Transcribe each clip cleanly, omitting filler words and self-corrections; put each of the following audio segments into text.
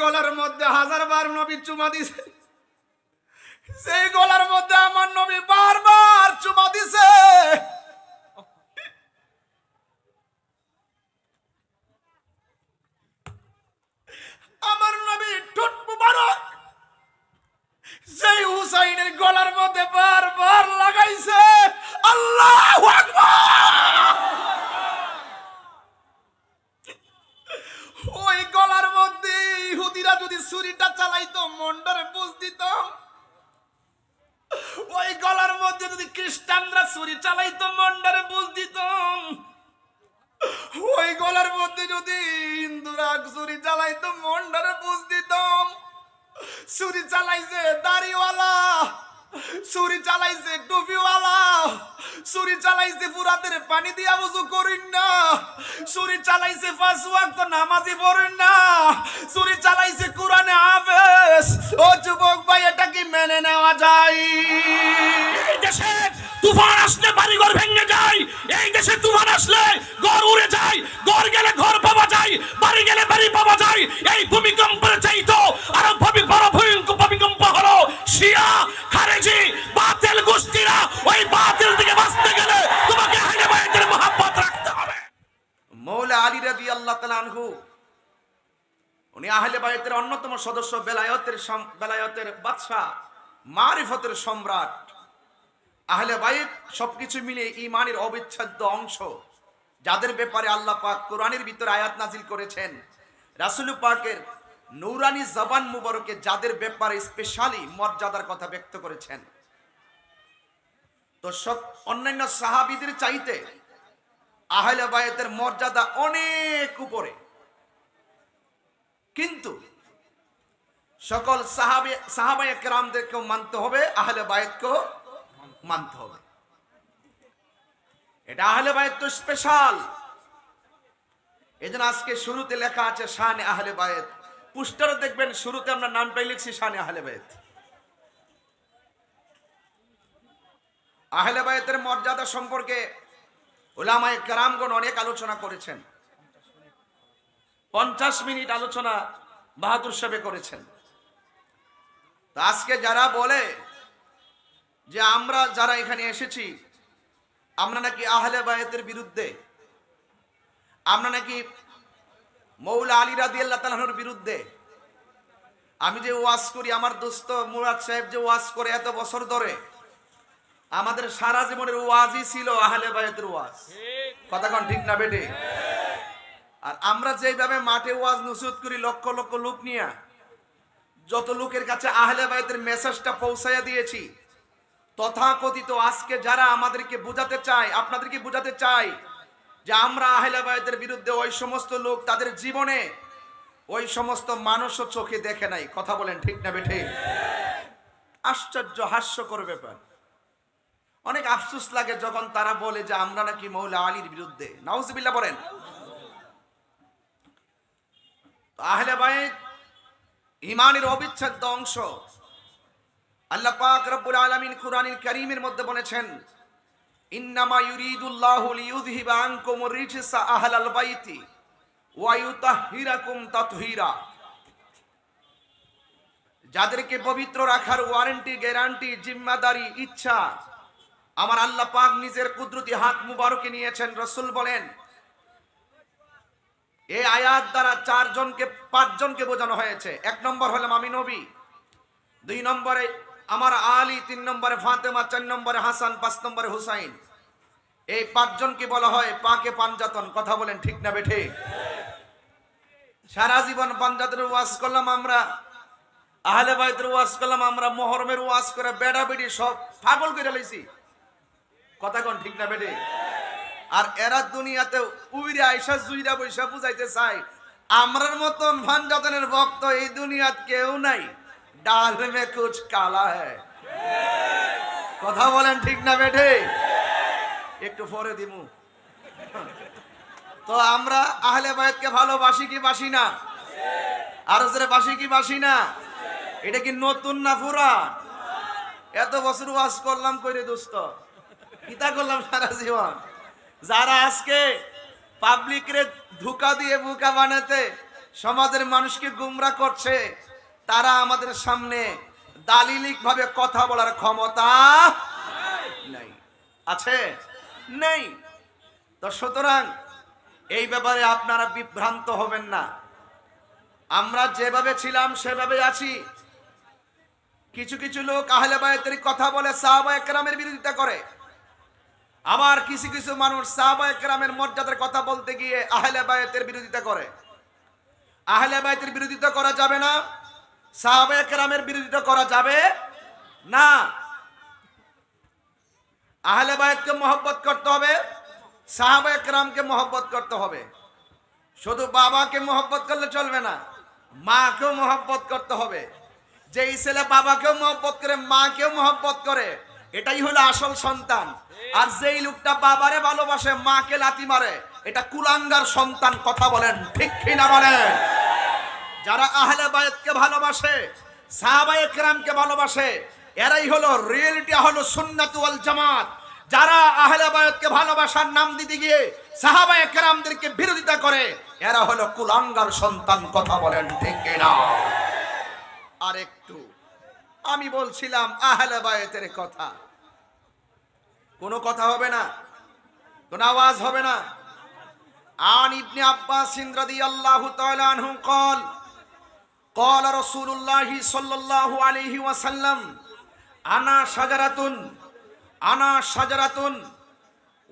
গলার মধ্যে হাজারবার নবী চুমা দিছে, সেই গলার মধ্যে আমার নবী বারবার চুমা দিছে। আমার নবী ঠোঁট মুবারক সেই হুসাইনের গলার মধ্যে বারবার লাগাইছে। আল্লাহু আকবার। ওই গলার মধ্যে ইহুদিরা যদি ছুরিটা চালাইতো মন্ডরে বুঝ দিত, ওই গলার মধ্যে যদি খ্রিস্টানরা ছুরি চালাইতো মন্ডরে বুঝ দিত, ওই গলার মধ্যে যদি হিন্দুরা ছুরি চালাইতো মন্ডরে বুঝ দিতাম। ছুরি চালাইছে দাড়িওয়ালা, ছুরি চালাইছে টুপিওয়ালা, ছুরি চালাইছে ফুরাতের পানি দিয়া ওযু করিন না, ছুরি চালাইছে 5 ওয়াক্ত নামাজি পড়েন না, ছুরি চালাইছে কোরআনে হাফেজ। ও যুবক ভাই, এটা কি মেনে নেওয়া যায়? এই দেশে তুফান আসলে বাড়িঘর ভেঙে যায়, এই দেশে তুফান আসলে ঘর উড়ে যায়, ঘর গেলে ঘর পাওয়া যায়, বাড়ি গেলে বাড়ি পাওয়া যায়। এই ভূমিকম্পের চাইতো আরো বড় ভূমিকম্প হলো শিয়া খারেজি বাতিল গোষ্ঠীরা। ওই বাতিল থেকে বাঁচতে গেলে তোমাকে আহলে বাইতের মহব্বত রাখতে হবে। মৌলা আলী রাদিয়াল্লাহু তাআলা আনহু, উনি আহলে বাইতের অন্যতম সদস্য, বেলায়েতের বাদশা, মারিফতের সম্রাট। আহলে বাইত সবকিছু মিলে ঈমানের অবিচ্ছেদ্য অংশ, যাদের ব্যাপারে আল্লাহ পাক কোরআনের ভিতরে আয়াত নাজিল করেছেন। রাসূল পাকের নূরানি জবান মুবারকে যাদের ব্যাপারে স্পেশালি মর্যাদার কথা ব্যক্ত করেছেন। তো সব অন্যান্য সাহাবীদের চাইতে আহলে বাইতের মর্যাদা অনেক উপরে, কিন্তু সকল সাহাবায়ে কেরামদেরকেও মানতে হবে, আহলে বাইতকেও মানতে হবে। এটা আহলে বাইত তো স্পেশাল। এজন্য আজকে শুরুতে লেখা আছে শানে আহলে বাইত। পোস্টারে দেখবেন শুরুতে আমরা নামটাই লিখছি শানে আহলে বাইত। আহলে বাইতের মর্যাদা সম্পর্কে উলামায়ে কেরামগণ অনেক আলোচনা করেছেন। 50 মিনিট আলোচনা বাহাদুর সাহেব করেছেন। তো আজকে যারা বলে যে আমরা যারা এখানে এসেছি আমরা নাকি আহলে বাইতের বিরুদ্ধে, আমরা নাকি মৌলা আলী রাদিয়াল্লাহু তাআলার বিরুদ্ধে, আমি যে ওয়াজ করি, আমার দোস্ত মুরাদ সাহেব যে ওয়াজ করে এত বছর ধরে, আমাদের সারা জীবনের ওয়াজই ছিল আহলে বাইতের ওয়াজ। কথা কোন ঠিক না বেটে? আর আমরা যেভাবে মাঠে ওয়াজ নসিহত করি লক্ষ লক্ষ লোক নিয়ে, যত লোকের কাছে আহলে বাইতের মেসেজটা পৌঁছাইয়া দিয়েছি, তথাকথিত আজকে যারা আমাদেরকে বোঝাতে চায়, আপনাদেরকে বোঝাতে চায় যে আমরা আহলে বাইতের বিরুদ্ধে, ওই সমস্ত লোক তাদের জীবনে ওই সমস্ত মানুষও চোখে দেখে নাই। কথা বলেন ঠিক না বেঠে? আশ্চর্য হাস্যকর ব্যাপার। অনেক আফসোস লাগে যখন তারা বলে যে আমরা নাকি মৌলা আলীর বিরুদ্ধে। নাউজুবিল্লাহ বলেন। আহলে বাইত ঈমানের অবিচ্ছেদ্য অংশ। আল্লাহ পাক রব্বুল আলামিন কুরআনুল কারীমের মধ্যে বলেছেন, ইন্নামা ইউরিদুল্লাহু লিইউযহিবা আনকুমুর রিজসা আহলাল বাইতি ওয়া ইউতাহহিরাকুম তাতহীরা। যাদেরকে পবিত্র রাখার ওয়ারেন্টি, গ্যারান্টি, জিম্মাদারি, ইচ্ছা আমার আল্লাহ পাক নিজের কুদরতি হাত মুবারকে নিয়েছেন। রাসূল বলেন, এই আয়াত দ্বারা 5 জনকে বোঝানো হয়েছে। 1 নম্বর হলাম আমি নবী, 2 নম্বরে আমার আলী, 3 নম্বরে ফাতেমা, 4 নম্বরে হাসান, 5 নম্বরে হুসাইন। এই 5 জনকে বলা হয় পাকে পাঞ্জাতন। কথা বলেন ঠিক না বেঠে? সারা জীবন পাঞ্জাতনের ওয়াজ করলাম আমরা, আহলে বাইতের ওয়াজ করলাম আমরা, মুহররমের ওয়াজ করে বেড়া বেড়ি সব পাগল করে লাইছি। কথা কোন ঠিক না বেঠে? আর এরা দুনিয়াতে উইরে আইসা জুইরা বৈশা বুঝাইতে চাই আমরার মতন পাঞ্জাতনের ভক্ত এই দুনিয়াত কেউ নাই। ডাল মে কুছ কালা হ্যায়। কথা বলেন ঠিক না বেঠে? একটু পরে দিমু। তো আমরা আহলে বাইতকে ভালোবাসি কি বাসি না? আর জোরে বাসি কি বাসি না? এটা কি নতুন না পুরান? এত বছর ওয়াজ করলাম কইরে দোস্ত, কিতা করলাম সারা জীবন। যারা আজকে পাবলিক রে ধোঁকা দিয়ে বোকা বানাতে সমাজের মানুষকে গুমরা করছে, তারা আমাদের সামনে দালিলিক ভাবে কথা বলার ক্ষমতা নাই। আছে? নেই। তো সুতরাং এই ব্যাপারে আপনারা বিভ্রান্ত হবেন না। আমরা যেভাবে ছিলাম সেভাবে আছি। কিছু কিছু লোক আহলে বায়তের কথা বলে, সাহাবায়ে কেরামের বিরোধিতা করে। আবার কিছু কিছু মানুষ সাহাবায়ে কেরামের মর্যাদার কথা বলতে গিয়ে আহলে বায়তের বিরোধিতা করে। আহলে বায়তের বিরোধিতা করা যাবে না, সাহাবায়ে কেরামের বিরোধিতা করা যাবে না। আহলে বায়তকে মহব্বত করতে হবে, সাহাবায়ে কেরামকে মহব্বত করতে হবে। শুধু বাবাকে মহব্বত করলে চলবে না, মাকেও মহব্বত করতে হবে। যেই ছেলে বাবাকেও মহব্বত করে, মাকেও মহব্বত করে, এটাই হলো আসল সন্তান। আর যেই লোকটা বাবারে ভালোবাসে, মাকে লাথি মারে, এটা কুলাঙ্গার সন্তান। কথা বলেন ঠিক কিনা বলেন? যারা আহলে বায়তকে ভালোবাসে, সাহাবায়ে কেরামকে ভালোবাসে, এরাই হলো রিয়েলিটি, হলো সুন্নাত ওয়াল জামাত। যারা আহলে বায়তকে ভালোবাসার নাম দিতে গিয়ে সাহাবায়ে কেরামদেরকে বিরোধিতা করে, এরা হলো কুলাঙ্গার সন্তান। কথা বলেন ঠিক কিনা? আর একটু আমি বলছিলাম আহলে বায়তের কথা, কোনো কথা হবে না, কোনো আওয়াজ হবে না। আন ইবনে আব্বাস রাদিয়াল্লাহু তাআলা আনহু قال قال رسول الله صلى الله عليه وسلم انا شجرة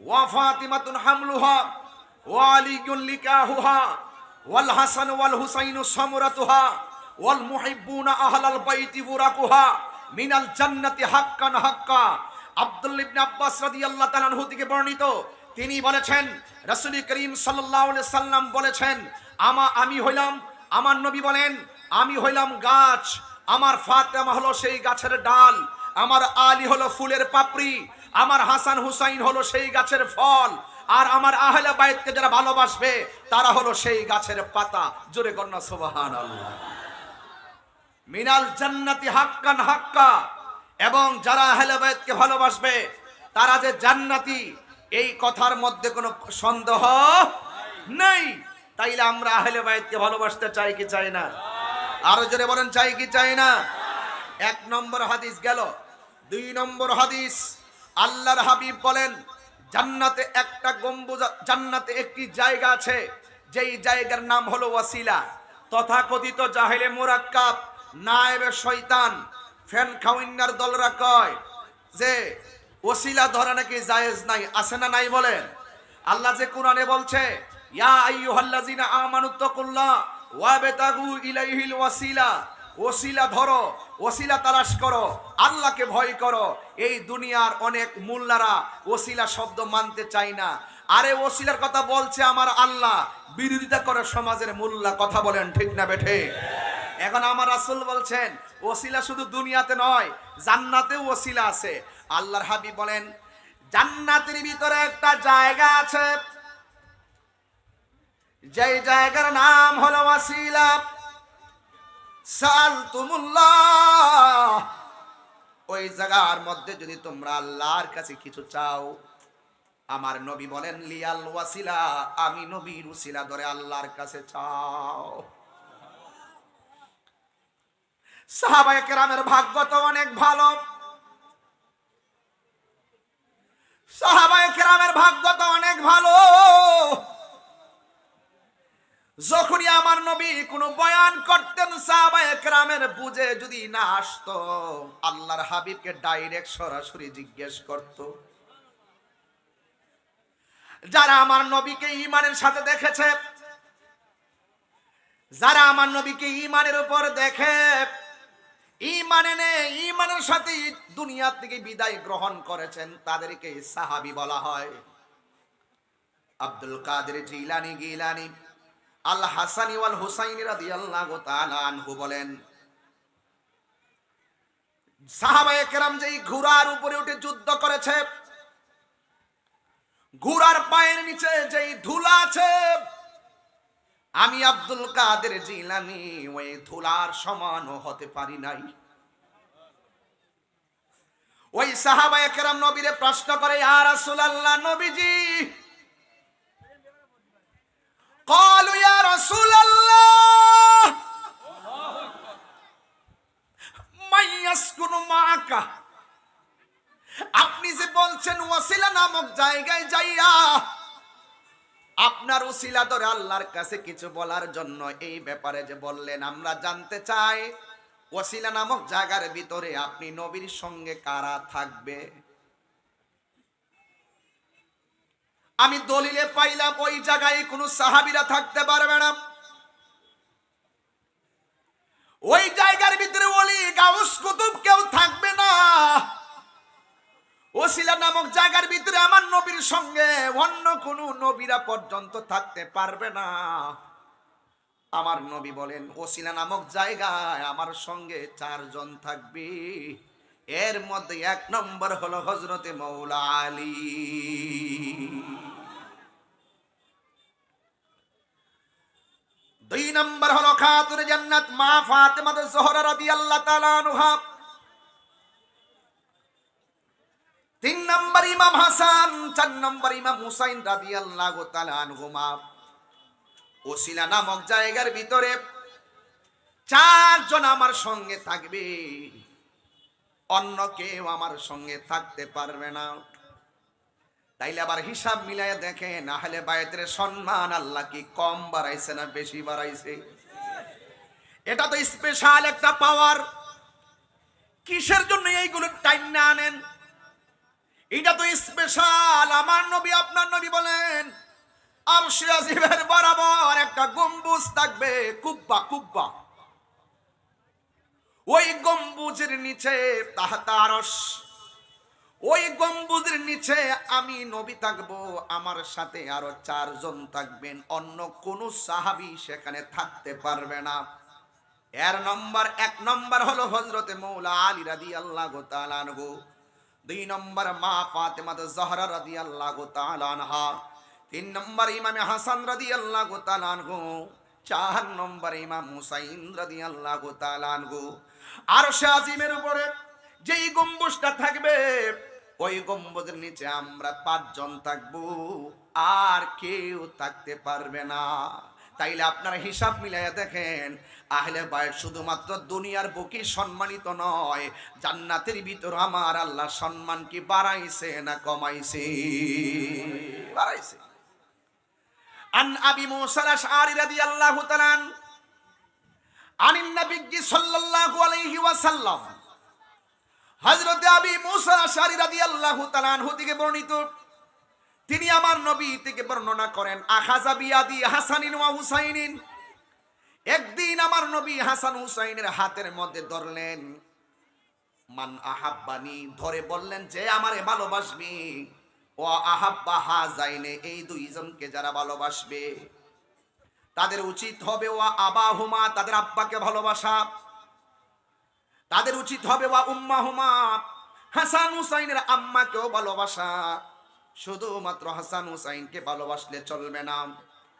وفاطمة حملها وعلي لكاهها والحسن والحسين ثمرتها والمحبون أهل البيت فرقها من الجنة حقا حقا। আব্দুল্লাহ ইবনে আব্বাস রাদিয়াল্লাহু তাআলা আনহু থেকে বর্ণিত, তিনি বলেছেন রাসূল করিম সাল্লাল্লাহু আলাইহি সাল্লাম বলেছেন, আমি হইলাম, আমার নবী বলেন, আমি হইলাম গাছ, আমার ফাতেমা হলো সেই গাছের ডাল, আমার আলী হলো ফুলের পাপড়ি, আমার হাসান হুসাইন হলো সেই গাছের ফল, আর আমার আহলে বাইতকে যারা ভালোবাসবে তারা হলো সেই গাছের পাতা। জোরে কন্যা সুবহানাল্লাহ। মিনাল জান্নাতি হাক্কান হাক্কা। এবং যারা আহলে বাইতকে ভালোবাসবে তারা যে জান্নাতি, এই কথার মধ্যে কোনো সন্দেহ নেই। তাইলে আমরা আহলে বাইতকে ভালোবাসতে চাই কি চাই না? আরো জোরে বলেন, চাই কি চাই না? এক নম্বর হাদিস গেল। দুই নম্বর হাদিস, আল্লাহর হাবিব বলেন, জান্নাতে একটা গম্বুজ, জান্নাতে একটি জায়গা আছে, যেই জায়গার নাম হলো ওয়াসিলা। তথাকথিত জাহেলে মুরাক্কাব, নায়েবে শয়তান, ফ্যান খাউইন্নার দলরা কয় যে ওসিলা ধরা নাকি জায়েজ নাই। আছে না নাই বলেন? আল্লাহ যে কোরআনে বলছে, ইয়া আইয়ুহাল্লাযিনা আমানুত্তাকুল্লাহ ওয়াবতাগু ইলাইহিল ওয়াসিলা, ওসিলা ধরো, ওসিলা তালাশ করো, আল্লাহকে ভয় করো। এই দুনিয়ার অনেক মোল্লারা ওসিলা শব্দ মানতে চায় না। আরে ওসিলার কথা বলছে আমার আল্লাহ, বিরোধিতা করে সমাজের মোল্লা। কথা বলেন ঠিক না বেঠে? এখন আমার রাসূল বলছেন ওসিলা শুধু দুনিয়াতে নয়, জান্নাতেও ওসিলা আছে। আল্লাহর হাবিব বলেন, জান্নাতের ভিতরে একটা জায়গা আছে, যেই জায়গার নাম হলো ওয়াসিলা। সালতুমুল্লাহ, ওই জায়গার মধ্যে যদি তোমরা আল্লাহর কাছে কিছু চাও, আমার নবী বলেন লিয়াল ওয়াসিলা, আমি নবীর ওসিলা ধরে আল্লাহর কাছে চাও। সাহাবায়ে কেরামের ভাগ্য তো অনেক ভালো, সাহাবায়ে কেরামের ভাগ্য তো অনেক ভালো। যখনই আমার নবী কোনো বয়ান করতেন, সাহাবায়ে কেরামের বুঝে যদি না আসতো, আল্লাহর হাবিবকে ডাইরেক্ট সরাসরি জিজ্ঞেস করত। যারা আমার নবীকে ঈমানের সাথে দেখেছে, যারা আমার নবীকে ঈমানের উপর দেখে, ঈমানে নেই, ঈমানের সাথে দুনিয়া থেকে বিদায় গ্রহণ করেছেন, তাদেরকে সাহাবী বলা হয়। আব্দুল কাদের জিলানী আল হাসানি ওয়াল হুসাইনি রাদিয়াল্লাহু তাআলা আনহু বলেন, সাহাবায়ে কেরাম যেই ঘোড়ার উপরে উঠে যুদ্ধ করেছে, ঘোড়ার পায়ের নিচে যেই ধুলা আছে, আমি আব্দুল কাদের জিলানী ওই ধুলার সমানও হতে পারি নাই। ওই সাহাবায়ে কেরাম নবীরে প্রশ্ন করে, ইয়া রাসূলুল্লাহ, নবীজি, قالوا يا رسول الله জায়গায় যাইয়া আপনার উসিলা ধরে আল্লাহর কাছে কিছু বলার জন্য এই ব্যাপারে যে বললেন, আমরা জানতে চাই ওসিলা নামক জায়গার ভিতরে আপনি নবীর সঙ্গে কারা থাকবে? আমি দলিলে পাইলাম ওই জায়গায় কোনো সাহাবীরা থাকতে পারবে না। ওই জায়গার ভিতরে ওলি গাউস কুতুব কেউ থাকবে না। ওসিলা নামক জায়গার ভিতরে আমার নবীর সঙ্গে অন্য কোন নবীরা পর্যন্ত থাকতে পারবে না। আমার নবী বলেন ওসিলা নামক জায়গায় আমার সঙ্গে 4 জন থাকবে। এর মধ্যে 1 নম্বর হলো হযরতে মাওলা আলী। 2 নম্বর হলো খাতুনে জান্নাত মা ফাতেমা জোহরা রাদিয়াল্লাহু তাআলা আনহা। 3 নম্বর ইমাম হাসান, 4 নম্বর ইমাম হুসাইন রাদিয়াল্লাহু তাআলা আনহুমা। ওসিলা নামক জায়গার ভিতরে 4 জন আমার সঙ্গে থাকবে, অন্য কেউ আমার সঙ্গে থাকতে পারবে না। তাইলে আবার হিসাব মিলাইয়া দেখেন আহলে বায়তের সম্মান আল্লাহ কি কম বাড়াইছে না বেশি বাড়াইছে? এটা তো স্পেশাল একটা পাওয়ার। কিসের জন্য এইগুলো টাইম না আনেন? এটা তো স্পেশাল। আমার নবী আপনার নবী বলেন আরশে আজিমের বরাবর একটা গম্বুজ থাকবে, কুব্বা কুব্বা। ওই গম্বুজের নিচে তাহতা আরশ, ওই গম্বুজের নিচে আমি নবী থাকবো, আমার সাথে আরো 4 জন থাকবেন, অন্য কোন সাহাবী সেখানে থাকতে পারবে না। এর নম্বর 1 নম্বর হলো হযরতে মাওলা আলী রাদিয়াল্লাহু তাআলা আনহু। 2 নম্বর মা ফাতেমা জোহরা রাদিয়াল্লাহু তাআলা আনহা। 3 নম্বর ইমাম হাসান রাদিয়াল্লাহু তাআলা আনহু। 4 নম্বর ইমাম হুসাইন রাদিয়াল্লাহু তাআলা আনহু। আরশে আজিমের উপরে যেই গম্বুজটা থাকবে, ওই গম্বুজের নিচে আমরা 5 জন থাকবো, আর কেউ থাকতে পারবে না। তাইলে আপনারা হিসাব মিলাইয়া দেখেন আহলে বায়ত শুধুমাত্র দুনিয়ার বুকে সম্মানিত নয়, জান্নাতের ভিতর আমার আল্লাহ সম্মান কি বাড়াইছে না কমাইছে? বাড়াইছে। আন আবি মুসা আল-আশআরী রাদিয়াল্লাহু তাআলা আনিন নবী সাল্লাল্লাহু আলাইহি ওয়াসাল্লাম, হযরতে আবি মুসা আল-আশআরী রাদিয়াল্লাহু তাআলা আনহু থেকে বর্ণিত, তিনি আমার নবী থেকে বর্ণনা করেন আখাযা বিয়াদি হাসানিন ওয়া হুসাইনিন। একদিন আমার নবী হাসান হুসাইনের হাতের মধ্যে ধরলেন, মান আহাব্বানি, ধরে বললেন যে আমারে ভালোবাসবি, ও আহাব্বা হাযাইনে, এই 2 জনকে যারা ভালোবাসবে তাদের উচিত হবে ওয়া আবাহুমা, তাদের আব্বাকে ভালোবাসা, তাদের উচিত হবে ওয়া উম্মাহুমা, হাসান হুসাইনের আম্মাকেও ভালোবাসা। শুধুমাত্র হাসান হুসাইনকে ভালোবাসলে চলবে না,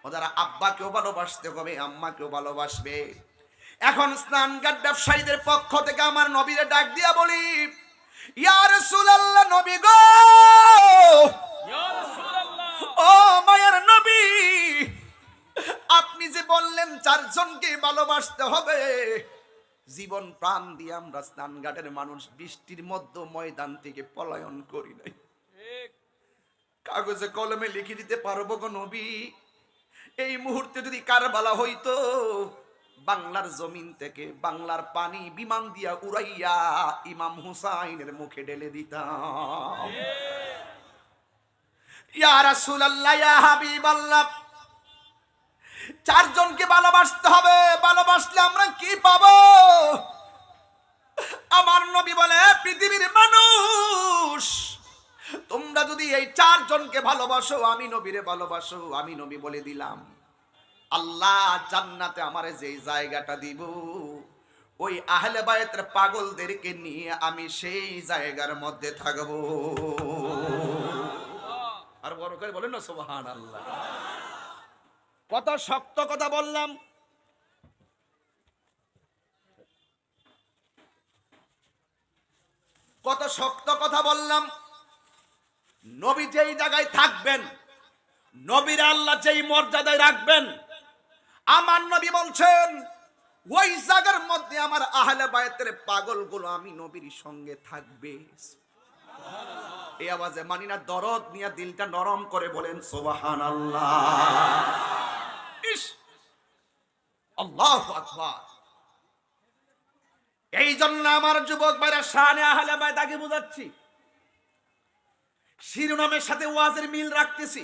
ওদের আব্বাকেও ভালোবাসতে হবে, আম্মাকেও ভালোবাসবে। এখন স্নানঘাট ব্যবসায়ীদের পক্ষ থেকে আমার নবীরে ডাক দিয়া বলি, ইয়া রাসূলুল্লাহ, নবী গো, ইয়া রাসূলুল্লাহ, ও মায়ের নবী, আপনি যে বললেন 4 জনকে ভালোবাসতে হবে, জীবন প্রাণ দিয়ে আমরা স্নানঘাটের মানুষ বৃষ্টির মধ্যে ময়দান থেকে পলায়ন করি নাই, কাগজে কলমে লিখে দিতে পারবো গো নবী। এই মুহূর্তে যদি কারবালা হইতো, বাংলার জমিন থেকে বাংলার পানি বিমান দিয়া উড়াইয়া ইমাম হুসাইনের মুখে ঢেলে দিতাম। ইয়া রাসূলুল্লাহ, ইয়া হাবিবাল্লাহ, 4 জনকে ভালোবাসতে হবে, ভালোবাসলে আমরা কি পাবো? আমার নবী বলে, পৃথিবীর মানুষ, তোমরা যদি এই 4 জনকে ভালোবাসো, আমি নবীরে ভালোবাসো, আমি নবী বলে দিলাম আল্লাহ জান্নাতে আমারে যেই জায়গাটা দিব, ওই আহলে বায়তের পাগলদেরকে নিয়ে আমি সেই জায়গার মধ্যে থাকবো। আর বড় করে বলেন না সুবহানাল্লাহ। কত শক্ত কথা বললাম। কত শক্ত কথা বললাম। নবী যেই জায়গায় থাকবেন, নবীর আল্লাহ যেই মর্যাদায় রাখবেন, আমার নবী বলছেন ওই জায়গার মধ্যে আমার আহলে বায়তের পাগলগুলো আমি নবীর সঙ্গে থাকবে। এই আওয়াজে মানি না, দরদ নিয়ে দিলটা নরম করে বলেন সুবহানাল্লাহ। ইস, আল্লাহু আকবার। এই জন্য আমার যুবক ভাইরা শানে আহলে বাইত আগে বুঝাচ্ছি, শিরোনামের সাথে ওয়াজের মিল রাখতেছি,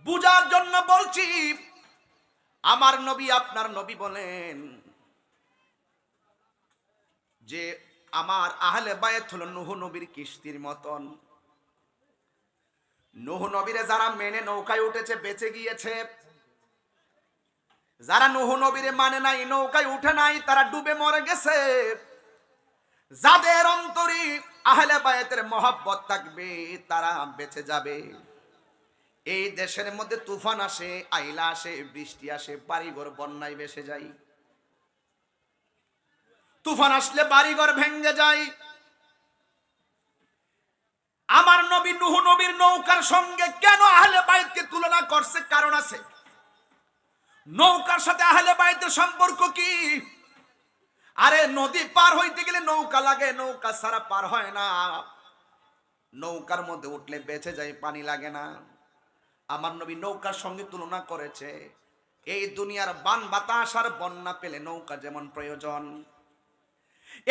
বুঝার জন্য বলছি। আমার নবী আপনার নবী বলেন যে আমার আহলে বায়ত হলো নূহ নবীর কিস্তির মতন। নূহ নবীরে যারা মেনে নৌকায় উঠেছে বেঁচে গিয়েছে, যারা নূহ নবীরে মানে নাই, নৌকায় উঠে নাই, তারা ডুবে মরে গেছে। যাদের অন্তরে আহলে বায়তের মহব্বত থাকবে তারা বেঁচে যাবে। এই দেশের মধ্যে তুফান আসে, আইলা আসে, বৃষ্টি আসে, বাড়িঘর বন্যায় ভেসে যায়। তুফান আসলে বাড়িঘর ভেঙে যায়। আমার নবী নূহ নবীর নৌকার সঙ্গে কেন আহলে বায়তকে তুলনা করছে? কারণ আছে। নৌকার সাথে আহলে বায়তের সম্পর্ক কি? আরে নদী পার হইতে গেলে নৌকা লাগে, নৌকা ছাড়া পার হয় না। নৌকার মধ্যে উঠলে বেঁচে যায়, পানি লাগে না। আমার নবী নৌকার সঙ্গে তুলনা করেছে, এই দুনিয়ার বান বাতাস আর বন্যা পেলে নৌকা যেমন প্রয়োজন,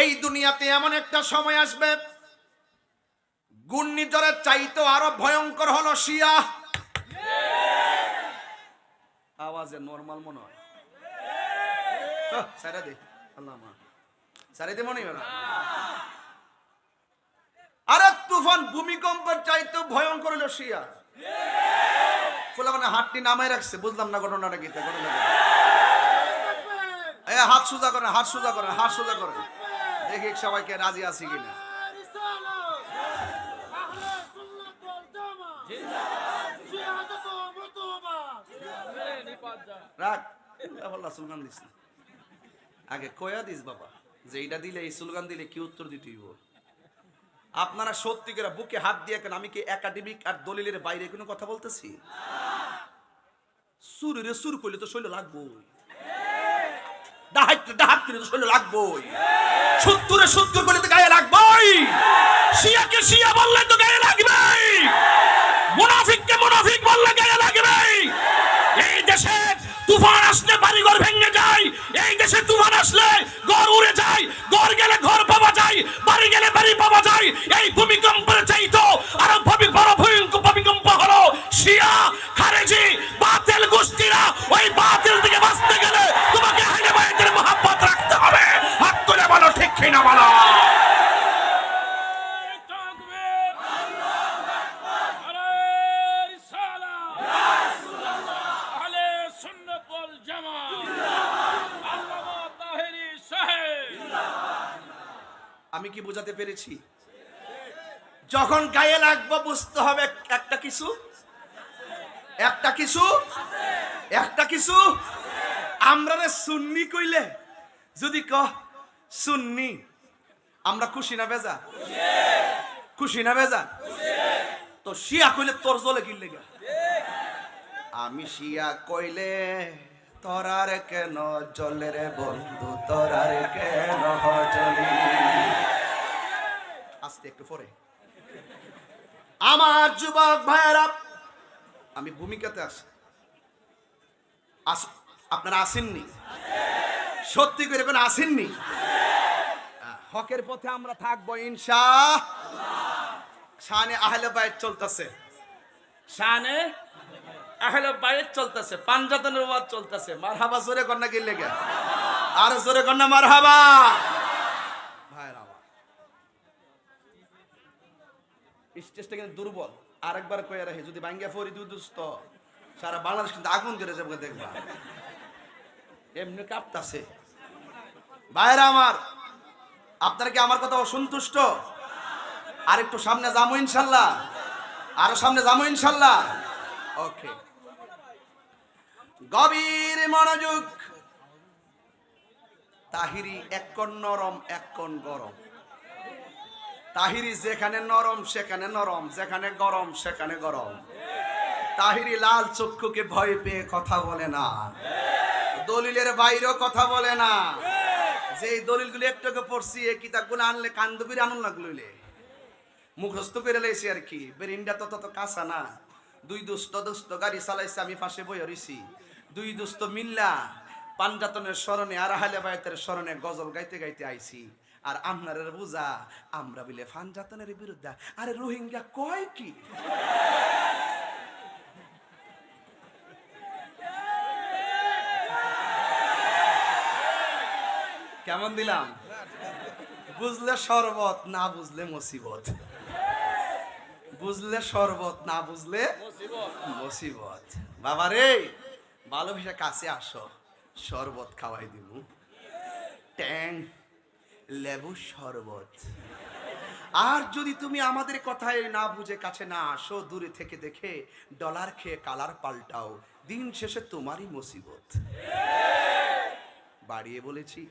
এই দুনিয়াতে এমন একটা সময় আসবে ঘূর্ণিঝড়ের চাইতে আরো ভয়ঙ্কর হলো শিয়া। আওয়াজে নরমাল মনে হয়, সারা দে আল্লাহ মা সারা দে মনে হয়। আরে তুফান ভূমিকম্পের চাইতে ভয়ঙ্কর হলো শিয়া। ফুলাবানে হাতটি নামায় রাখছে, বুঝলাম না ঘটনাটা কি। হাত সোজা করেন, হাত সোজা করেন, হাত সোজা করেন, দেখি সবাইকে রাজি আছি কিনা। রাখ স্লোগান দিস না, আগে কয়া দিস বাবা যে এইটা দিলে, এই স্লোগান দিলে কি উত্তর দিতে হইব। আপনারা সত্যি করে বুকে হাত দিয়ে কেন, আমি কি একাডেমিক আর দলিলের বাইরে কোনো কথা বলতেছি? সুরে সুর করলে তো শৈল লাগবই, ডাহাত করে তো শৈল লাগবই, সত্তরে সত্তর করলে তো গায়ে লাগবই, শিয়াকে শিয়া বললে তো গায়ে লাগবেই, মুনাফিককে মুনাফিক বললে গায়ে লাগবেই। এই দেশে তুফান আসলে বাড়িঘর ভেঙে যায়, এই দেশে তুফান আসলে ঘর উড়ে যায়, ঘর গেলে ঘর পাওয়া যায়, বাড়ি গেলে বাড়ি পাওয়া যায়। এই ভূমিকম্পের চাইতো আরো বড় ভয়ঙ্কর ভূমিকম্প হলো শিয়া খারেজি বাতিল গোষ্ঠীরা। ওই বাতিল থেকে বাঁচতে গেলে তোমাকে আহলে বায়তের মহব্বত রাখতে হবে। হাত তুলে বলো ঠিক কিনা বলো। আমি কি বোঝাতে পেরেছি? যখন গায়ে লাগবে বুঝতে হবে একটা কিছু, একটা কিছু, একটা কিছু। আমরা সুন্নি কইলে যদি কহ সুন্নি, আমরা খুশি না বেজা? খুশি না বেজা? তো শিয়া কইলে তোর জলে কিনলে গা। আমি শিয়া কইলে তোরার কেন জলে রে বন্ধু, তোরার কেন জলে। আস্তে একটু পরে আমার যুবক ভাইয়েরা, আমি ভূমিকাতে আসি, আপনারা আসেননি? সত্যি করে কোন আসেননি? হকের পথে আমরা থাকবো ইনশাআল্লাহ। শানে আহলে বায়ত চলতেছে, শানে আহলে বায়ত চলতেছে, পাঞ্জাতনের ওয়াজ চলতেছে। মারহাবা জোরে কন্যা গিলে গে, আর জোরে কন্যা মারহাবা। ভাইরা স্টেজটা কিন্তু দুর্বল, আরেকবার কয়ে রাখে, যদি ভাঙ্গা ফরি দুদুস্ত সারা বাংলাদেশ কিন্তু আগুন ধরে যাবে দেখবা, এমনি কাঁপতাছে। ভাইরা আমার, আপনারা কি আমার কথা অসন্তুষ্ট? আর একটু সামনে যাবো ইনশাল্লাহ, আরো সামনে যাবো ইনশাল্লাহ। ওকে, গভীর মনোযোগ। তাহিরি এক কোণ নরম, এক কোণ গরম। তাহিরি যেখানে নরম সেখানে নরম, যেখানে গরম সেখানে গরম। তাহিরি লাল চক্ষুকে ভয় পেয়ে কথা বলে না, দলিলের বাইরেও কথা বলে না। যে দলিলগুলি একটুকে পড়ছি, এই কিতাবগুলো আনলে কান্দবির আনুন লাগলো, মুখস্থ করে লেছি আর কি, বেরিনটা তো তত কাঁচা না। দুই দুস্থ গাড়ি চালাইছে, আমি পাশে বইয়া রইছি। দুই দুস্থ মিল্লা পাঞ্জাতনের স্মরণে আর আহলে বায়াতের স্মরণে গজল গাইতে গাইতে আইছি। আর আপনার বুঝা আমরা বলে পাঞ্জাতনের বিরুদ্ধে, আরে রোহিঙ্গা কয় কি? কেমন দিলাম? বুঝলে শরবত, না বুঝলে মুসিবত। বুঝলে শরবত, না বুঝলে মুসিবত। বাবা রে, ভালোবেসে কাছে আসো, শরবত খাওয়াই দিব। ট্যাং লেবু শরবত। আর যদি তুমি আমাদের কথায় না বুঝে কাছে না আসো, দূরে থেকে দেখে ডলার খেয়ে কালার পাল্টাও, দিন শেষে তোমারই মুসিবত। বাড়িয়ে বলেছি?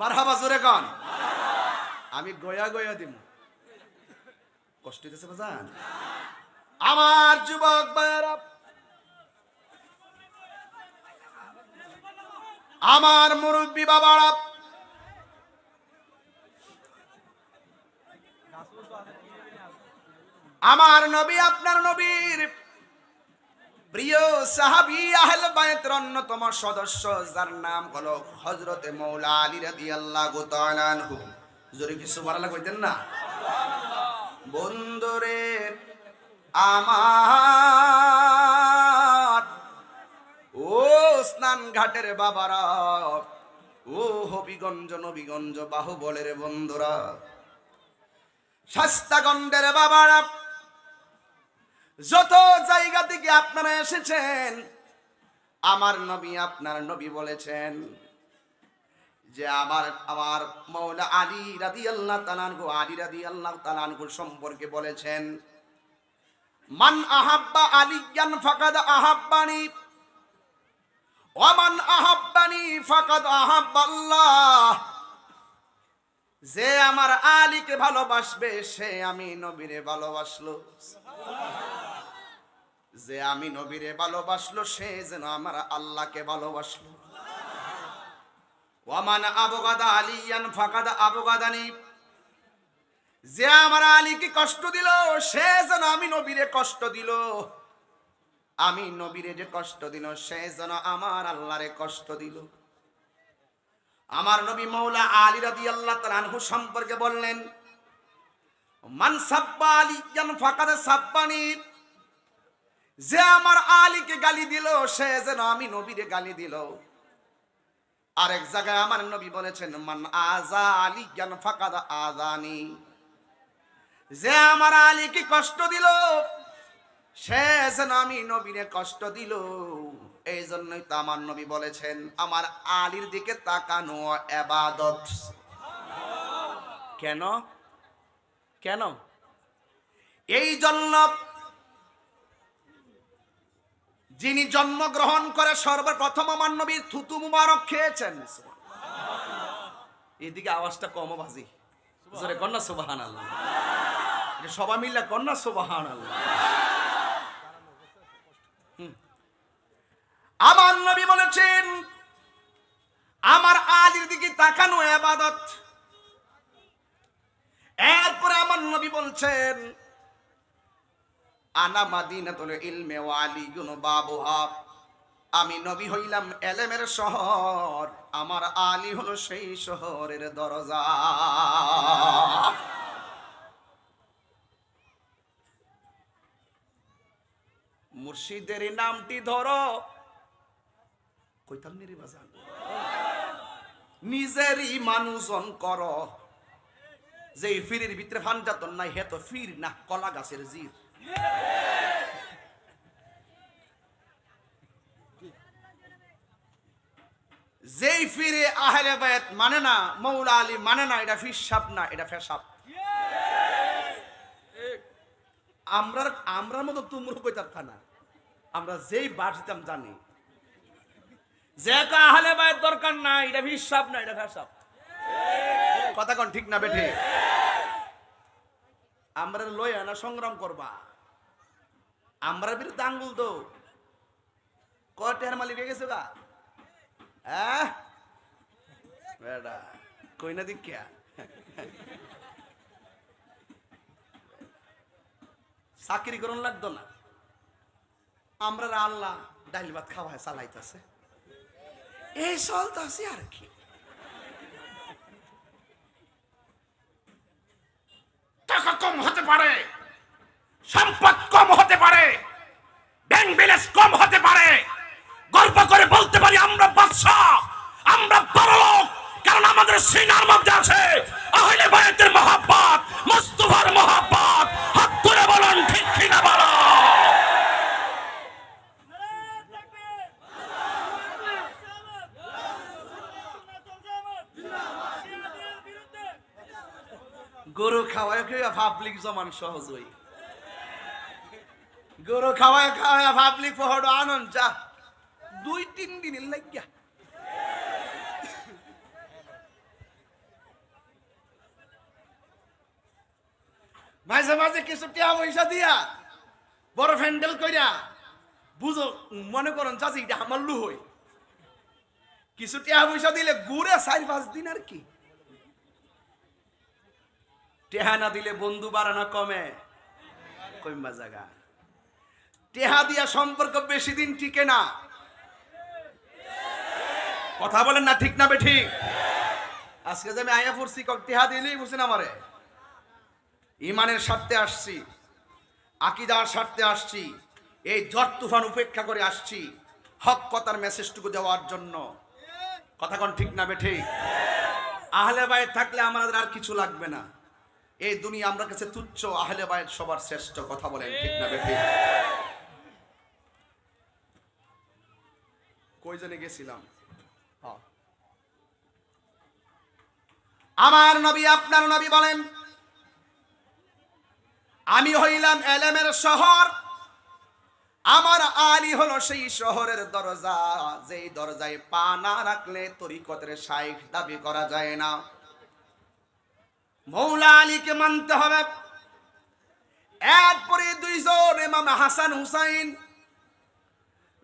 মারহাবা জোরে কন। আমি গয়া গয়া দিব, কষ্ট হইতেছে বাজান? আমার যুবক ভাইয়েরা, আমার মুরব্বী বাবারা, আমার নবী আপনার নবীর প্রিয় সাহাবী আহলে বায়াতের অন্যতম সদস্য, যার নাম হলো হযরতে মৌলা আলী রাদিয়াল্লাহু তাআলা আনহু। জোরে কি সুবহানাল্লাহ কইতেন না? বন্ধুরে আমার, ও স্নান ঘাটের বাবারা, ও হবিগঞ্জ নবীগঞ্জ বাহুবলের বন্ধুরা, শাস্তাগন্ডের বাবারা, যত জায়গা থেকে আপনারা এসেছেন, আমার নবী আপনার নবী বলেছেন যে আমার মাওলা আলী রাদিয়াল্লাহু তাআলা আনহু, আলী রাদিয়াল্লাহু তাআলা আনহু সম্পর্কে বলেছেন, মান আহাব্বা আলিয়ান ফাকাদ আহাব্বানি ওয়া মান আহাব্বানি ফাকাদ আহাব্বাল্লাহ। যে আমার আলীকে ভালোবাসবে সে আমি নবীরে ভালোবাসলো, যে আমি নবীরে ভালোবাসলো সে যেন আমার আল্লাহকে ভালোবাসলো। ওয়ামান আবগাদা আলিয়ান ফাকাদ আবগাদানি। যে আমার আলীকে কষ্ট দিল সে যেন আমি নবীরে কষ্ট দিল। আমি নবীরে যে কষ্ট দিল সে যেন আমার আল্লাহরে কষ্ট দিল। আমার নবী মাওলা আলী রাদিয়াল্লাহু তাআলা আনহু সম্পর্কে বললেন, মান সাব্বা আলিয়ান ফাকাদ সাব্বানি। যে আমার আলীকে গালি দিল সে যেন আমি নবীরে গালি দিল। আরেক জায়গায় আমার নবী বলেছেন, মান আযা আলিয়ান ফাকাদ আযানি। যে আমার আলীকে কষ্ট দিল সে যেন আমি নবীরে কষ্ট দিল। এই জন্যই তো আমার নবী বলেছেন, আমার আলীর দিকে তাকানো ইবাদত। কেন? কেন? এই জন্য যিনি জন্মগ্রহণ করে সর্বপ্রথম আমার নবীর থুতু মুবারক খেয়েছেন। এদিকে আওয়াজটা কম বাজি, জোরে কন্যা সুবহানাল্লাহ। সবাই মিলে কন্যা সুবহানাল্লাহ। আমার নবী বলেছেন, আমার আলীর দিকে তাকানো ইবাদত। এরপরে আমার নবী বলছেন, আনা মাদিনাতুল ইলমি ওয়া আলিয়ুন বাবুহা। আমি নবী হইলাম এলেমের শহর, আমার আলী হলো সেই শহরের দরজা। মুর্শিদের নামটি ধরো, কইতাম নিরি বাজান, নিজেরই মানুষজন করো। যে ফিরের ভিতরে ফানজাতন নাই হে তো ফির না, কলা গাছের জির। যেই ফিরে আহলে বায়াত মানে না, মৌলা আলী মানে না, এটা ফিসাব না, এটা ফেসাব। আমরা মতো তুমরু কইতার থানা, আমরা যেই বাড়িতাম জানি যে আহলে বায়াত দরকার না, এটা ফিসাব না, এটা ফেসাব। কথা কোন ঠিক না বেঠে? আমরা লইয়া না সংগ্রাম করবা, আমরা বিরুদ্ধে আঙ্গুল দো। কয়টার মালিক হয়ে গেছে গা? হ্যাঁ বেটা কই না দিকা চাকরি করুন লাগতো না, আমরা আল্লাহ ডাইল ভাত খাওয়ায় চালাইতেছে, এই চলতেছে আর কি। টাকা কম হতে পারে, সম্পদ কম হতে পারে, ব্যাংক ব্যালেন্স কম হতে পারে, গর্ব করে বলতে পারি আমরা বাদশাহ, আমরা বড়লোক, কারণ আমাদের সিনার মধ্যে আছে আহলে বায়াতের মহব্বত, মুস্তাফার মহব্বত। হাত তুলে বলুন ঠিক কিনা বলো। গরু খাওয়ায় খাওয়া পাবলিক জমান সহজ হই, গরু খাওয়ায় খাওয়া পাবলিক পহড় আনন্দ যা 2-3 দিনের লাগিয়া। মাঝে মাঝে কিছু টাকা পয়সা দিয়া বড় ফ্যান্ডেল কইরা বুঝো, মনে করেন চাচি এটা আমার লু হই, কিছু টাকা পয়সা দিলে ঘুরে 4-5 দিন আর কি। টেহা না দিলে বন্ধু বাড়ানো কমে, কইমবা জায়গা টেহা দিয়া সম্পর্ক বেশি দিন টিকে না। কথা বলেন না ঠিক না বেঠিক? আজকে যে আমি আয়া পড়ছি টেহা দিলেই বুঝছেন আমারে, ইমানের স্বার্থে আসছি, আকীদার স্বার্থে আসছি, এই ঝড় তুফান উপেক্ষা করে আসছি হক কথার মেসেজটুকু দেওয়ার জন্য। কথা কোন ঠিক না বেঠিক? আহলে বায়াত থাকলে আমাদের আর কিছু লাগবে না, এই দুনিয়া আমরা কাছে তুচ্ছ, আহলে বায়াত সবার শ্রেষ্ঠ। কথা বলেন ঠিক না বেঠিক? কই জনে গেছিলাম? আমার নবী আপনার নবী বলেন, আমি হইলাম এলেমের শহর, আমার আলী হলো সেই শহরের দরজা, যেই দরজায় পা না রাখলে তরিকতের শাইখ দাবি করা যায় না। মৌলা আলীকে মানতে হবে। এরপরে 2 জন ইমাম হাসান হুসাইন,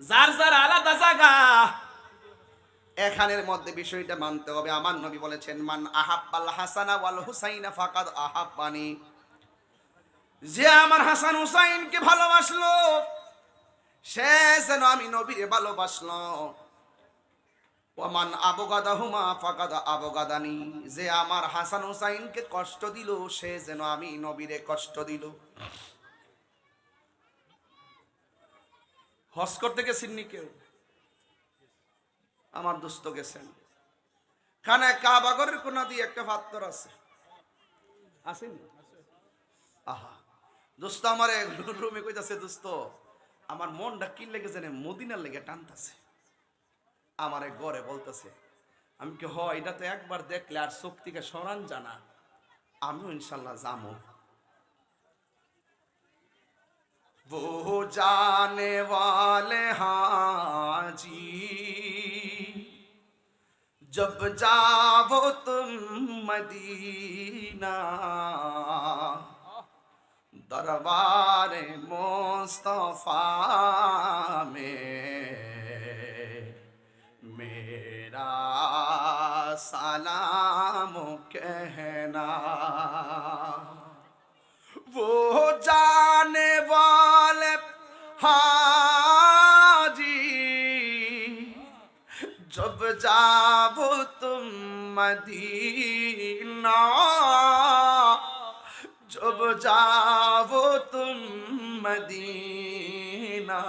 যার যার আলাদা জায়গা, এখানের মধ্যে বিষয়টা মানতে হবে। আমার নবী বলেছেন, মান আহাব্বাল হাসানা ওয়াল হুসাইনা ফাকাদ আহাব্বানি, যে আমার হাসান হুসাইনকে ভালোবাসলো সে যেন আমি নবীরে ভালোবাসলো। ওমান আবগাদাহুমা ফাকাদ আবগাদানি, যে আমার হাসান হুসাইনকে কষ্ট দিল সে যেন আমি নবীরে কষ্ট দিল। হজ করতে গেছেন নি কেউ? আমার দোস্ত গেছেন, খানে কাবাগরের কোনা দিয়ে একটা পাথর আছে, আসেন? আহা দোস্ত আমার রুমে কইতাছে, দোস্ত আমার মনটা কি লেগে জানে মদিনার লেগে টানতাছে। আমার ঘরে বলতেছে, আমি কি হয় এটা তো একবার দেখলে আর চোখ থেকে সরান জানা, আমিও ইনশাল্লাহ যাবো। वो जाने वाले हाजी जब जाओ तुम मदीना, दरबार मुस्तफा में मेरा सलाम कहना। वो जाने वाले हाजी जब जाओ तुम मदीना, जब जाओ तुम मदीना,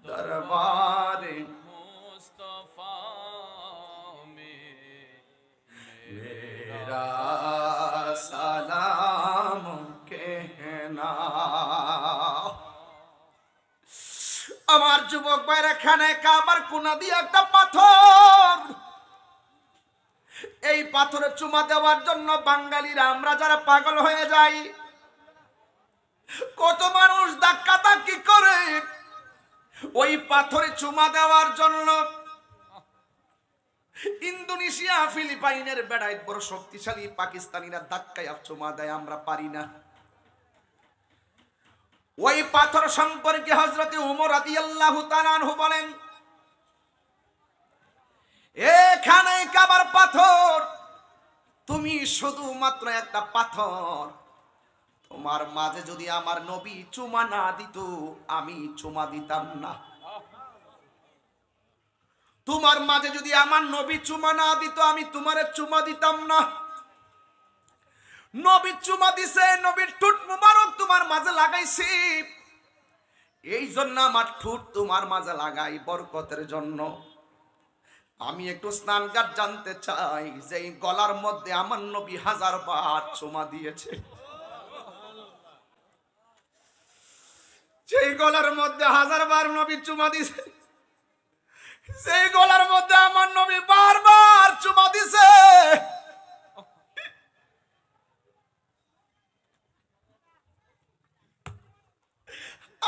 दरबार मुस्तफा में मेरा সালাম কেনা। আমার যুবক ভাইরা, খানে কাবার কোনা দিয়ে একটা পাথর, এই পাথরে চুমা দেওয়ার জন্য বাঙালিরা আমরা যারা পাগল হয়ে যাই, কত মানুষ ধাক্কা ধাক্কি করে ওই পাথরে চুমা দেওয়ার জন্য। ইন্দোনেশিয়া ফিলিপাইনের বেড়ায় বড় শক্তিশালী পাকিস্তানিরা ধাক্কায় চুমা দেয়, আমরা পারি না। ওই পাথর সম্পর্কে হযরতে উমর রাদিয়াল্লাহু তাআলা আনহু বলেন, এখানে কাবার পাথর, তুমি শুধুমাত্র একটা পাথর। তোমার মাঝে যদি আমার নবী চুমা না দিত, আমি চুমা দিতাম না। তোমার মাঝে যদি আমার নবী চুমা না দিত, আমি তোমারে চুমা দিতাম না। নবী চুমা দিছে, নবীর ঠোঁট মুবারক তোমার মাঝে লাগাইছি, এই জন্য আমার ঠোঁট তোমার মাঝে লাগাই বরকতের জন্য। আমি একটু স্নানঘাট জানতে চাই যে এই গলার মধ্যে আমার নবী 1000 বার চুমা দিয়েছে। সেই গলার মধ্যে 1000 বার নবী চুমা দিয়েছে, সেই গলার মধ্যে আমার নবী বারবার চুমা দিছে।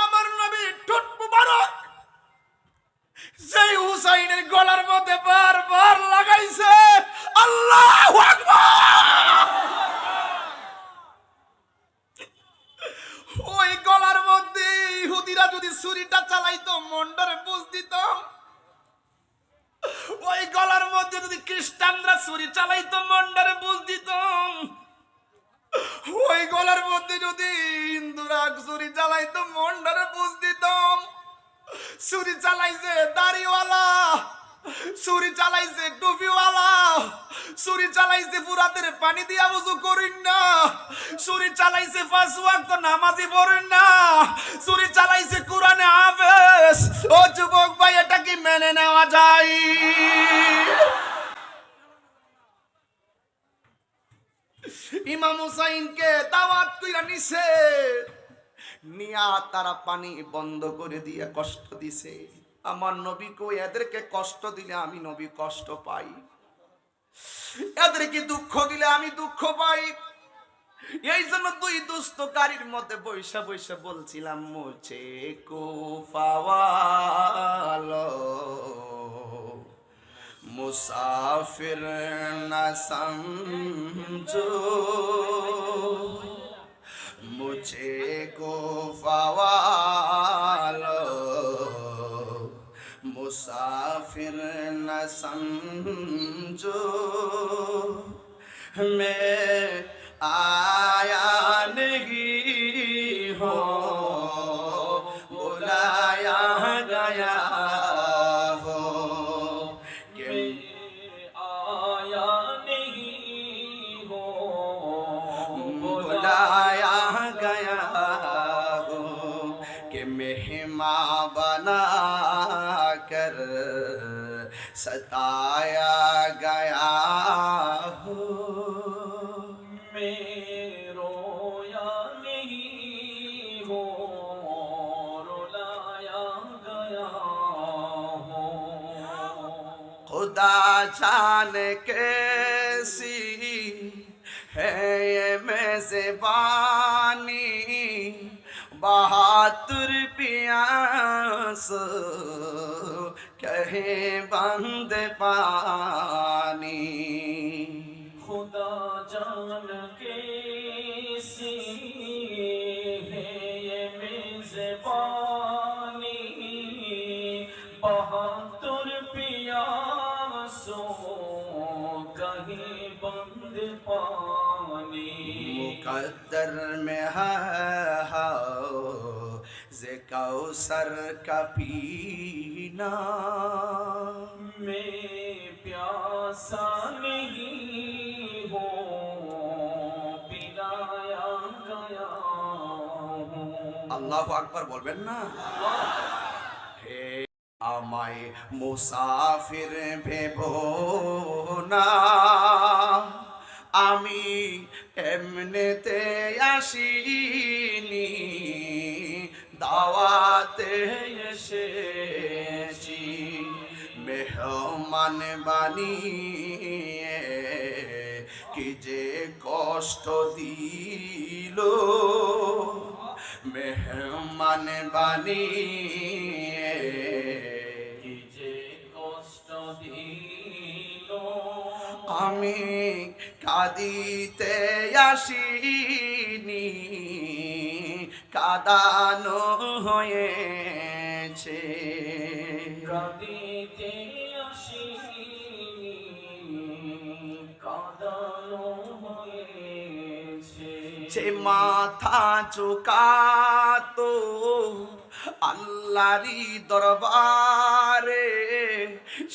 আমার নবী ঠোঁট মুবারক সেই হুসাইনের গলার মধ্যে বারবার লাগাইছে। আল্লাহু আকবার। ওই গলার মধ্যে ইহুদিরা যদি ছুরিটা চালাইতো, মন্ডরে বুঝ দিত। ওই গলার মধ্যে যদি খ্রিস্টানরা ছুরি চালাইতো, মন্ডরে বুঝ দিত। ওই গলার মধ্যে যদি হিন্দুরা ছুরি চালাইতো, মন্ডরে বুঝ দিতাম। ছুরি চালাইছে দাড়িওয়ালা, ছুরি চালাইছে টুপিওয়ালা, ছুরি চালাইছে ফুরাতের পানি দিয়া ওযু করিন না, ছুরি চালাইছে 5 ওয়াক্ত নামাজি পড়েন না, ছুরি চালাইছে কোরআনে হাফেজ। ও যুবক ভাই, এটা কি মেনে নেওয়া যায়? ইমাম হুসাইনকে দাওয়াত কইরা নিছে, নিয়া তারা পানি বন্ধ করে দিয়ে কষ্ট দিছে। আমার নবী কই, এদেরকে কষ্ট দিলে আমি নবী কষ্ট পাই, এদেরকে দুঃখ দিলে আমি দুঃখ পাই। এই জন্য দুই দুস্থকারীর মধ্যে বৈশা বৈশা বলছিলাম, মুঝে কুফাওয়ালো মুসাফির না সমঝো, मुझे कोफा वालो मुसाफिर न समझो, मैं आया नहीं हो बुलाया गया हो, कि आया नहीं हो बुलाया गया हो, कि मेहमान बना कर सताया गया हो। मैं रोया नहीं हो रुलाया गया हो। खुदा जाने कैसी है ये मेज़बानी, बहादुर पियास कहे बंद पानी। खुदा जान कैसी है ये मेज़बानी, बहादुर पियासों कहीं बंद पानी। मुकद्दर में है जे कौसर का पीना, मैं प्यासा नहीं हो पिलाया गया हूँ। আল্লাহু আকবার বলবেন না? হে আমায় মুসাফির ভেবো না, আমি এমনিতে আসিনি, দাওয়াতে এসেছি। মেহমান বানিয়ে কি যে কষ্ট দিল, মেহমান বানিয়ে কি যে কষ্ট দিল, আমি কাঁদিতে আসিনি, কাঁদানো হয়েছে। কাঁদিতে আসিনি, যে মাথা ঝুকাতো আল্লাহরি দরবারে,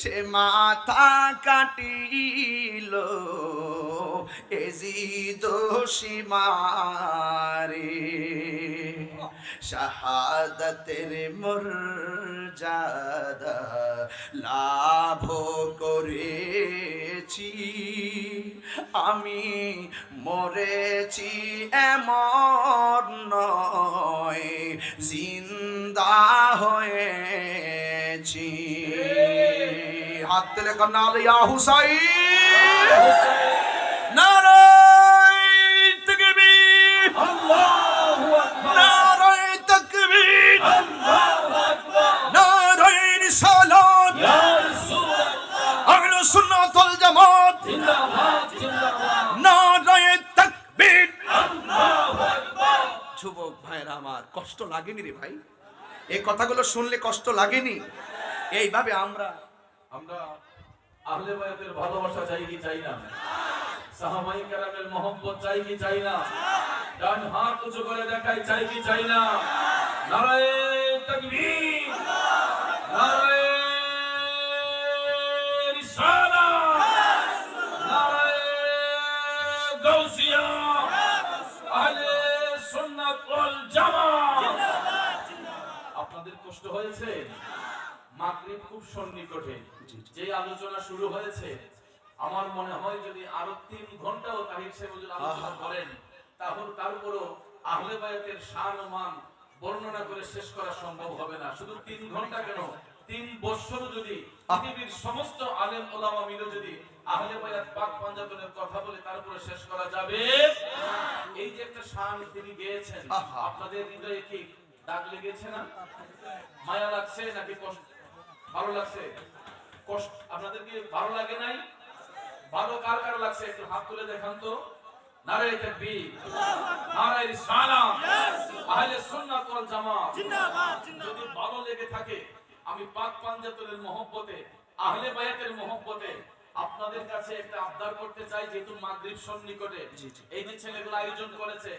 সে মাথা কাটিল এজিদ সীমারে। শাহাদাতের মর্যাদা লাভ করেছি, আমি মরেছি এমন নয়, জিন্দা হয়েছি। হাত তুলে কন্যা ইয়া হুসাইন, নারায়ে তাকবীর, আল্লাহু আকবার, নারায়ে তাকবীর, আল্লাহু আকবার, নারায়ে রিসালাত, ইয়া রাসূলুল্লাহ, আহলুস সুন্নাত ওয়াল জামাত, জিন্দাবাদ জিন্দাবাদ, নারায়ে তাকবীর। আল্লাহু আকবার। যুবক ভাইরা আমার, কষ্ট লাগেনি রে ভাই? এই কথাগুলো শুনলে কষ্ট লাগেনি? এইভাবে আমরা আমরা আহলে বায়াতের ভালোবাসা চাই কি চাই না? সাহাবায়ে কেরামের মহব্বত চাই কি চাই না? ডান হাত উঁচু করে দেখাই চাই কি চাই না? নারায়ে তাকবীর, নারায়ে রিসালাত, নারায়ে গাউসিয়া, আহলে সুন্নাত ওয়াল জামাত। আপনাদের কষ্ট হয়েছে? মাগরিব খুব সন্নিকটে, যে আলোচনা শুরু হয়েছে, আমার মনে হয় যদি আরো 3 ঘন্টাও তাহির সাহেব হুজুর আলোচনা করেন, তাহলে তারপরও আহলে বায়াতের শান ও মান বর্ণনা করে শেষ করা সম্ভব হবে না। শুধু 3 ঘন্টা কেন, 3 বছর যদি পৃথিবীর সমস্ত আলেম ওলামা মিলে যদি আহলে বায়াত পাক পাঞ্জাতনের কথা বলে তারপরে শেষ করা যাবে। এই যে একটা শান তিনি গেয়েছেন, আপনাদের হৃদয়ে কি দাগ লেগেছে না? মায়া লাগছে নাকি কষ্ট? ভালো লাগছে? কষ্ট আপনাদের কি ভালো লাগে নাই? ভালো কার কার লাগছে একটু হাত তুলে দেখান তো। নারায়ে তাকবীর, নারায়ে রিসালাত, আহলে সুন্নাত ওয়াল জামাত জিন্দাবাদ। যদি ভালো লেগে থাকে, আমি পাক পাঞ্জাতনের মহব্বতে, আহলে বায়াতের মহব্বতে আপনাদের কাছে একটা আবদার করতে চাই, যেহেতু মাগরিব সন্নিকটে, এই যে ছেলেগুলো আয়োজন করেছে।